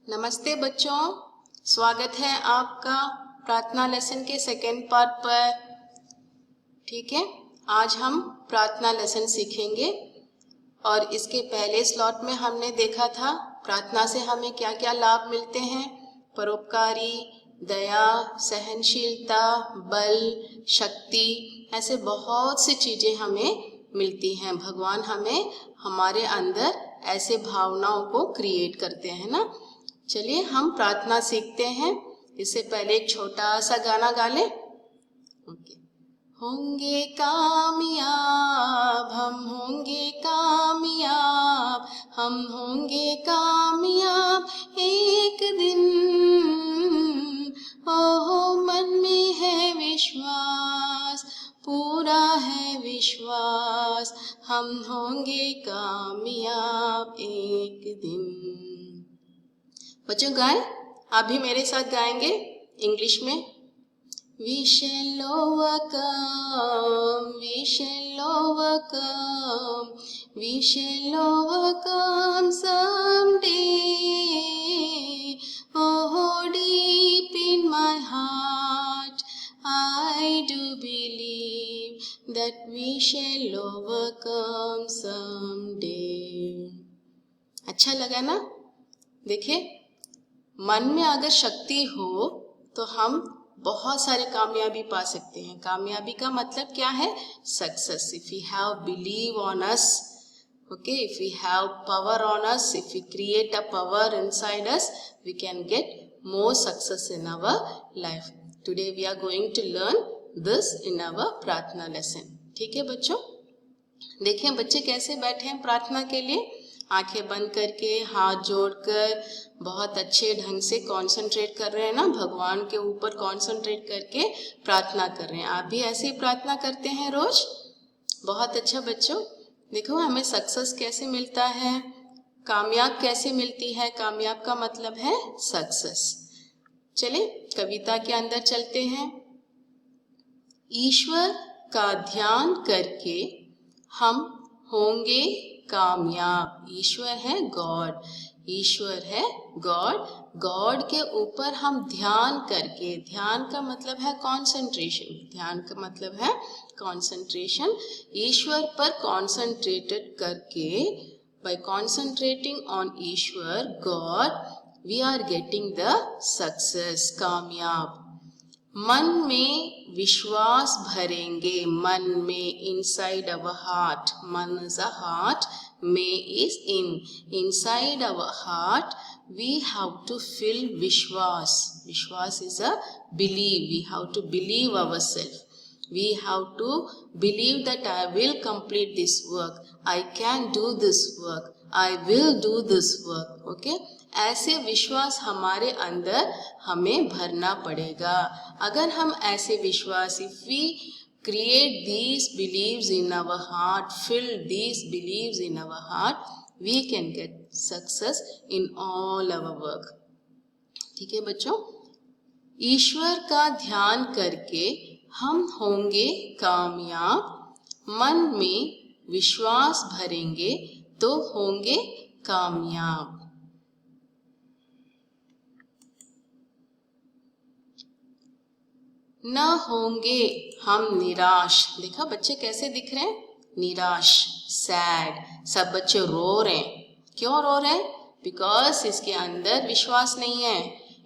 नमस्ते बच्चों, स्वागत है आपका प्रार्थना लेसन के सेकेंड पार्ट पर। ठीक है, आज हम प्रार्थना लेसन सीखेंगे और इसके पहले स्लॉट में हमने देखा था प्रार्थना से हमें क्या क्या लाभ मिलते हैं। परोपकारी, दया, सहनशीलता, बल, शक्ति, ऐसे बहुत सी चीज़ें हमें मिलती हैं। भगवान हमें हमारे अंदर ऐसे भावनाओं को क्रिएट करते हैं ना। चलिए हम प्रार्थना सीखते हैं। इससे पहले एक छोटा सा गाना गा ले। होंगे कामयाब, हम होंगे कामयाब, हम होंगे कामयाब एक दिन। ओहो मन में है विश्वास, पूरा है विश्वास, हम होंगे कामयाब एक दिन। बच्चों गाएं, आप भी मेरे साथ गाएंगे इंग्लिश में। We shall overcome, we shall overcome, we shall overcome someday. Oh, deep in my heart, I do believe that we shall overcome someday. अच्छा लगा ना? देखिए, मन में अगर शक्ति हो तो हम बहुत सारे कामयाबी पा सकते हैं। कामयाबी का मतलब क्या है? Success. If we have believe on us, okay, if we have power on us, if we create a power inside us, we can get more success in our life. Today we are going to learn this in our प्रार्थना lesson. ठीक है बच्चों, देखें बच्चे कैसे बैठे हैं प्रार्थना के लिए। आंखें बंद करके, हाथ जोड़कर, बहुत अच्छे ढंग से कंसंट्रेट कर रहे हैं ना, भगवान के ऊपर कंसंट्रेट करके प्रार्थना कर रहे हैं। आप भी ऐसे ही प्रार्थना करते हैं रोज? बहुत अच्छा बच्चों, देखो हमें सक्सेस कैसे मिलता है, कामयाब कैसे मिलती है। कामयाब का मतलब है सक्सेस। चलिए कविता के अंदर चलते हैं। ईश्वर का ध्यान करके हम होंगे कामयाब। ईश्वर है गॉड, ईश्वर है गॉड। गॉड के ऊपर हम ध्यान करके, ध्यान का मतलब है कंसंट्रेशन, ध्यान का मतलब है कंसंट्रेशन। ईश्वर पर कंसंट्रेटेड करके, बाय कंसंट्रेटिंग ऑन ईश्वर God, we are getting the success, कामयाब। मन में विश्वास भरेंगे, मन में, इनसाइड अवर हार्ट, मन is a heart, may is inside our heart we have to fill vishwas. Vishwas is a belief. We have to believe ourselves. We have to believe that I will complete this work, I can do this work, I will do this work. Okay, ऐसे विश्वास हमारे अंदर हमें भरना पड़ेगा। अगर हम ऐसे विश्वास, if we create these beliefs in our heart, fill these beliefs in our heart, we can get success in all our work. ठीक है बच्चों, ईश्वर का ध्यान करके हम होंगे कामयाब। मन में विश्वास भरेंगे तो होंगे कामयाब। न होंगे हम निराश। देखा बच्चे कैसे दिख रहे हैं? निराश, सैड। सब बच्चे रो रहे हैं। क्यों रो रहे हैं? बिकॉज इसके अंदर विश्वास नहीं है।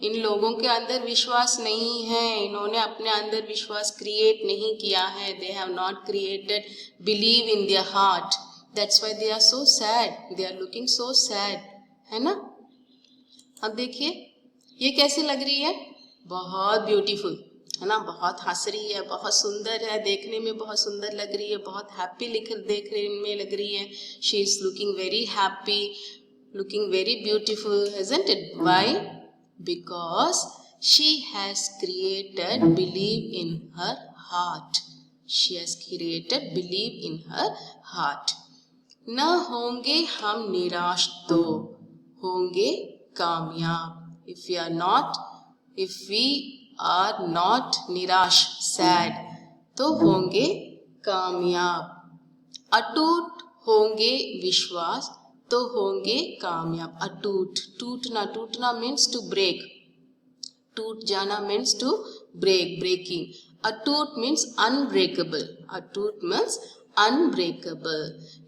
इन लोगों के अंदर विश्वास नहीं है। इन्होंने अपने अंदर विश्वास क्रिएट नहीं किया है। They have not created believe in their heart, that's why they are so sad, they are looking so sad, है ना। अब देखिए ये कैसी लग रही है? बहुत ब्यूटीफुल, है ना, बहुत हंस रही है, बहुत सुंदर है, देखने में बहुत सुंदर लग रही है, बहुत हैप्पी देखने में लग रही है। She is looking very happy, looking very beautiful, isn't it? Why? Because she has created belief in her heart. She has created belief in her heart. न होंगे हम निराश तो होंगे कामयाब। If we are not, if we are not निराश, sad, तो होंगे कामयाब। अटूट होंगे विश्वास तो होंगे कामयाब। अटूट, टूटना, टूटना मीन्स टू ब्रेक, टूट जाना मीन्स टू ब्रेक, ब्रेकिंग। अटूट मीन्स अनब्रेकेबल, अटूट means unbreakable.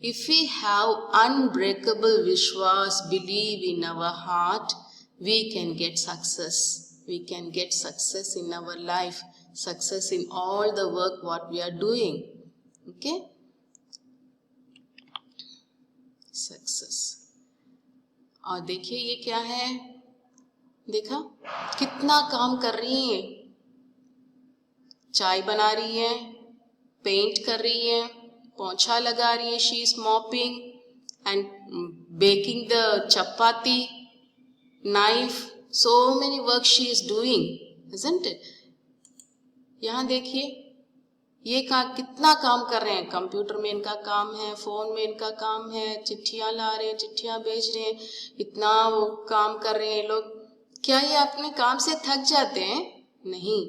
If we have unbreakable vishwas, believe in our heart, we can get success. We can get success in our life, success in all the work what we are doing. Okay? Success. और देखिए ये क्या है, देखा कितना काम कर रही है, चाय बना रही है, पेंट कर रही है, पोंछा लगा रही है, she is mopping and baking the chapati, knife, so many work she is doing, isn't it. यहाँ देखिए ये कितना काम कर रहे हैं, कंप्यूटर में इनका काम है, फोन में इनका काम है, चिट्ठियाँ ला रहे हैं, चिट्ठियाँ भेज रहे हैं, इतना वो काम कर रहे हैं लोग। क्या ये अपने काम से थक जाते हैं? नहीं,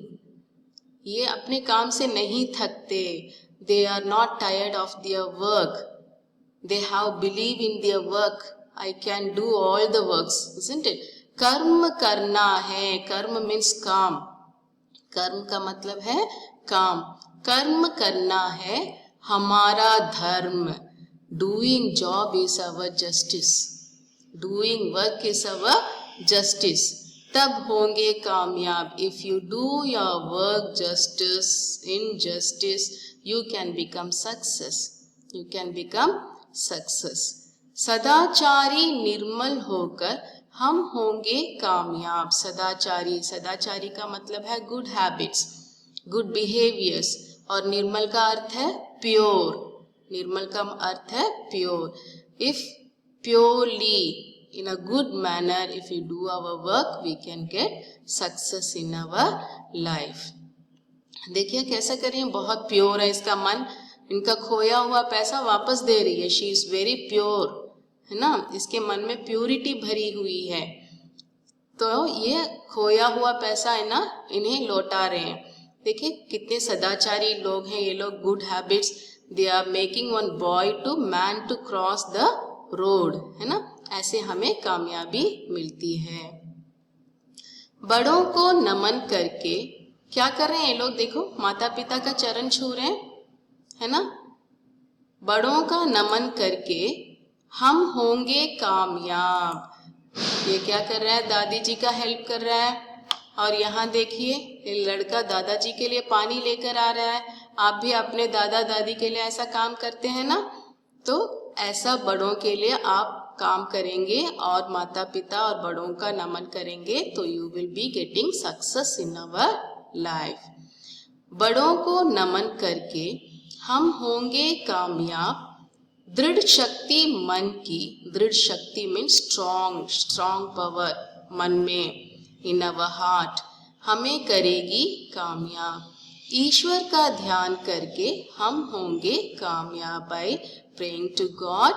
ये अपने काम से नहीं थकते। They are not tired of their work. They have belief in their work. I can do all the works, isn't it? कर्म करना है, कर्म means काम, कर्म का मतलब है काम, कर्म करना है हमारा धर्म। Doing job is our justice. Doing work is our justice. तब होंगे कामयाब। If you do your work justice, in justice, you can become success. You can become success. सदाचारी निर्मल होकर हम होंगे कामयाब। सदाचारी, सदाचारी का मतलब है गुड हैबिट्स, गुड बिहेवियर्स, और निर्मल का अर्थ है प्योर, निर्मल का अर्थ है pure. If purely in a good manner, if we do our work, we can get success in our life. देखिए कैसा कर रही है, बहुत प्योर है इसका मन, इनका खोया हुआ पैसा वापस दे रही है। शी इज वेरी प्योर, है ना, इसके मन में प्योरिटी भरी हुई है, तो ये खोया हुआ पैसा है ना, इन्हें लौटा रहे हैं। देखिए कितने सदाचारी लोग हैं ये लोग, good habits, they are making one boy to man to cross the road, है ना, ऐसे हमें कामयाबी मिलती है। बड़ों को नमन करके क्या कर रहे हैं ये लोग, देखो माता पिता का चरण छू रहे हैं, है ना, बड़ों का नमन करके हम होंगे कामयाब। ये क्या कर रहा है, दादी जी का हेल्प कर रहा है। और यहाँ देखिए ये लड़का दादाजी के लिए पानी लेकर आ रहा है। आप भी अपने दादा दादी के लिए ऐसा काम करते हैं ना, तो ऐसा बड़ों के लिए आप काम करेंगे और माता पिता और बड़ों का नमन करेंगे तो you will be getting success in our life. बड़ों को नमन करके हम होंगे कामयाब। दृढ़ शक्ति मन की, दृढ़ शक्ति मीन्स स्ट्रॉन्ग, स्ट्रॉन्ग पावर मन में, इन अवर हार्ट, हमें करेगी कामयाब। ईश्वर का ध्यान करके हम होंगे कामयाब। By praying to God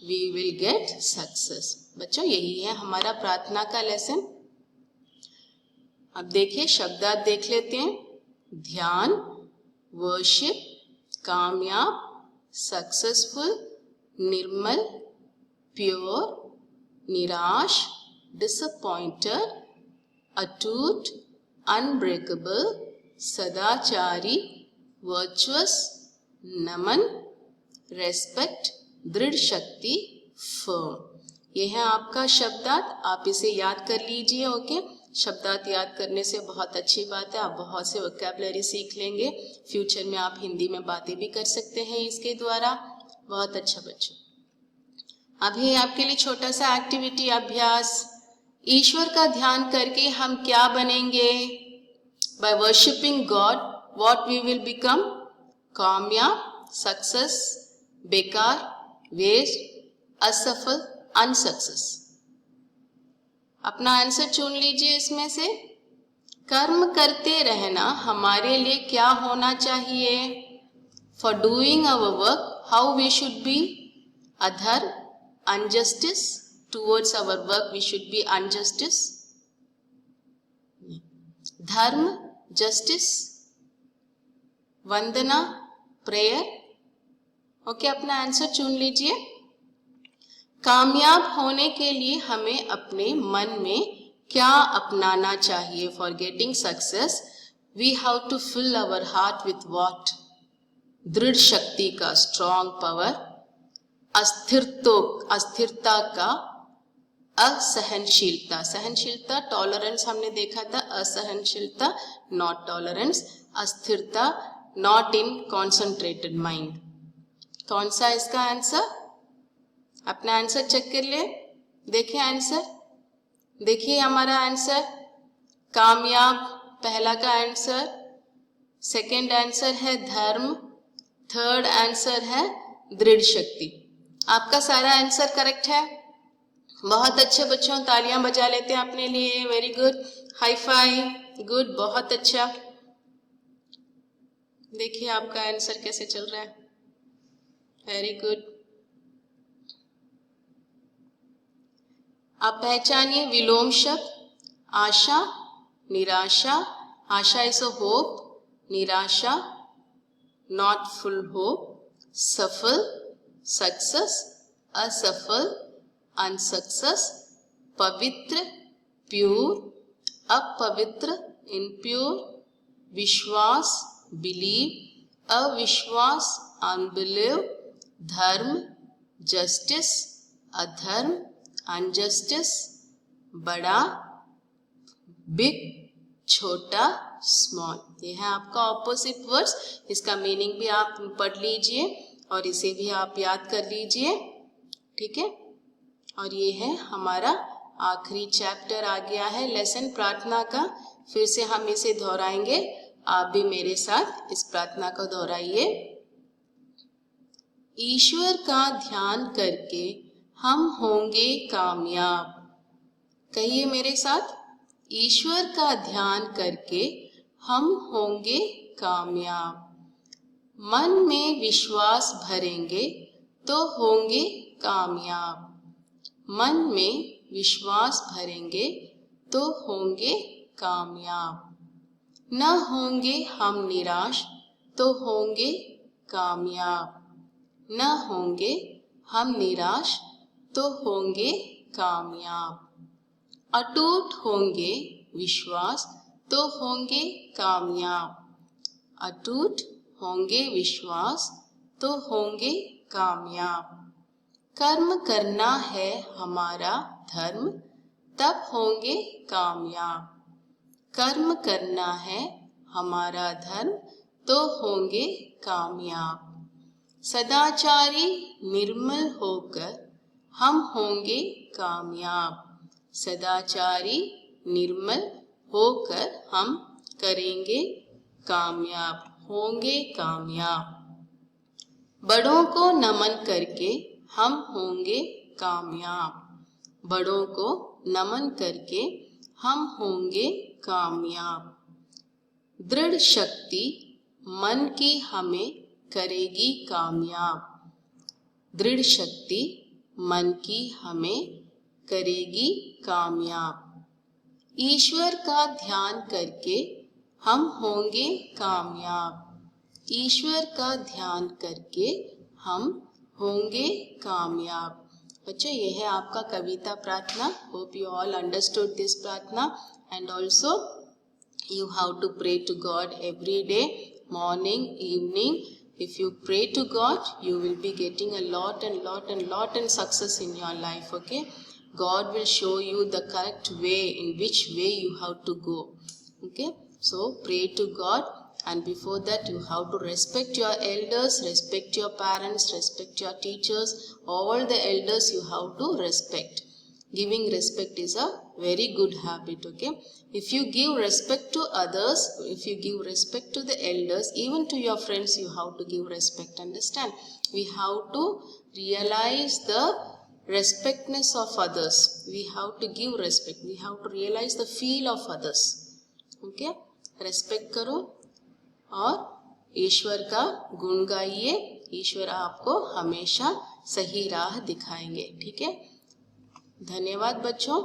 we will get success. बच्चों यही है हमारा प्रार्थना का लेसन। अब देखिए शब्दार्थ देख लेते हैं। ध्यान, वर्शिप, कामयाब, सक्सेसफुल, निर्मल, प्योर, निराश, डिसअपॉइंटेड, अटूट, अनब्रेकेबल, सदाचारी, वर्चुअस, नमन, रेस्पेक्ट, दृढ़ शक्ति, फर्म। ये है आपका शब्दार्थ, आप इसे याद कर लीजिए। ओके, शब्दार्थ याद करने से बहुत अच्छी बात है, आप बहुत से वोकैबुलरी सीख लेंगे। फ्यूचर में आप हिंदी में बातें भी कर सकते हैं इसके द्वारा। बहुत अच्छा बच्चों, अभी आपके लिए छोटा सा एक्टिविटी अभ्यास। ईश्वर का ध्यान करके हम क्या बनेंगे? By worshipping God what we will become? कामयाब, सक्सेस, बेकार, वेस्ट, असफल, अनसक्सेस। अपना आंसर चुन लीजिए इसमें से। कर्म करते रहना हमारे लिए क्या होना चाहिए? For doing our work how we should be? अधर्म, injustice, towards our work we should be injustice. धर्म, जस्टिस, वंदना, प्रेयर। ओके, अपना आंसर चुन लीजिए। कामयाब होने के लिए हमें अपने मन में क्या अपनाना चाहिए? For getting success we have to fill our heart with what? दृढ़ शक्ति का, स्ट्रॉन्ग पावर, अस्थिरता का, असहनशीलता, सहनशीलता टॉलरेंस हमने देखा था, असहनशीलता नॉट टॉलरेंस, अस्थिरता नॉट इन कॉन्सेंट्रेटेड माइंड। कौन सा इसका आंसर? अपना आंसर चेक कर ले, देखिए आंसर, देखिए हमारा आंसर कामयाब पहला का आंसर, सेकंड आंसर है धर्म, थर्ड आंसर है दृढ़ शक्ति। आपका सारा आंसर करेक्ट है। बहुत अच्छे बच्चों, तालियां बजा लेते हैं अपने लिए। Very good, high five, good, बहुत अच्छा। देखिए आपका आंसर कैसे चल रहा है। Very good. आप पहचानिए विलोम शब्द, आशा, निराशा। आशा इज अ होप, निराशा नॉट फुल होप, सफल सक्सेस, असफल अनसक्सेस, पवित्र प्योर, अपवित्र इनप्योर, विश्वास बिलीव, अविश्वास अनबिलीव, धर्म जस्टिस, अधर्म अनजस्टिस, बड़ा बिग, छोटा स्मॉल। ये है आपका ऑपोजिट वर्ड्स। इसका मीनिंग भी आप पढ़ लीजिए और इसे भी आप याद कर लीजिए, ठीक है। और ये है हमारा आखिरी चैप्टर आ गया है लेसन प्रार्थना का। फिर से हम इसे दोहराएंगे, आप भी मेरे साथ इस प्रार्थना को दोहराइए। ईश्वर का ध्यान करके हम होंगे कामयाब। कहिए मेरे साथ, ईश्वर का ध्यान करके हम होंगे कामयाब। मन में विश्वास भरेंगे तो होंगे कामयाब। मन में विश्वास भरेंगे तो होंगे कामयाब। न होंगे हम निराश तो होंगे कामयाब। न होंगे हम निराश तो होंगे कामयाब। अटूट होंगे विश्वास तो होंगे कामयाब। अटूट होंगे विश्वास तो होंगे कामयाब। कर्म करना है हमारा धर्म तब होंगे कामयाब। कर्म करना है हमारा धर्म तो होंगे कामयाब। सदाचारी निर्मल होकर हम होंगे कामयाब। सदाचारी निर्मल होकर हम करेंगे कामयाब, होंगे कामयाब। बड़ों को नमन करके हम होंगे कामयाब। बड़ों को नमन करके हम होंगे कामयाब। दृढ़ शक्ति मन की हमें करेगी कामयाब। दृढ़ शक्ति मन की हमें करेगी कामयाब। ईश्वर का ध्यान करके हम होंगे कामयाब। ईश्वर का ध्यान करके हम होंगे कामयाब। बच्चों, ये है आपका कविता प्रार्थना। Hope you all understood this प्रार्थना and also you have to pray to God every day, morning, evening. If you pray to God, you will be getting a lot and success in your life, okay? God will show you the correct way, in which way you have to go, okay? So pray to God, and before that you have to respect your elders, respect your parents, respect your teachers. All the elders you have to respect. Giving respect is a very good habit, okay? If you give respect to others, if you give respect to the elders, even to your friends you have to give respect, understand? We have to realize the respectness of others. We have to give respect. We have to realize the feel of others, okay? Respect करो और ईश्वर का गुण गाइए। ईश्वर आपको हमेशा सही राह दिखाएंगे, ठीक है? धन्यवाद बच्चों।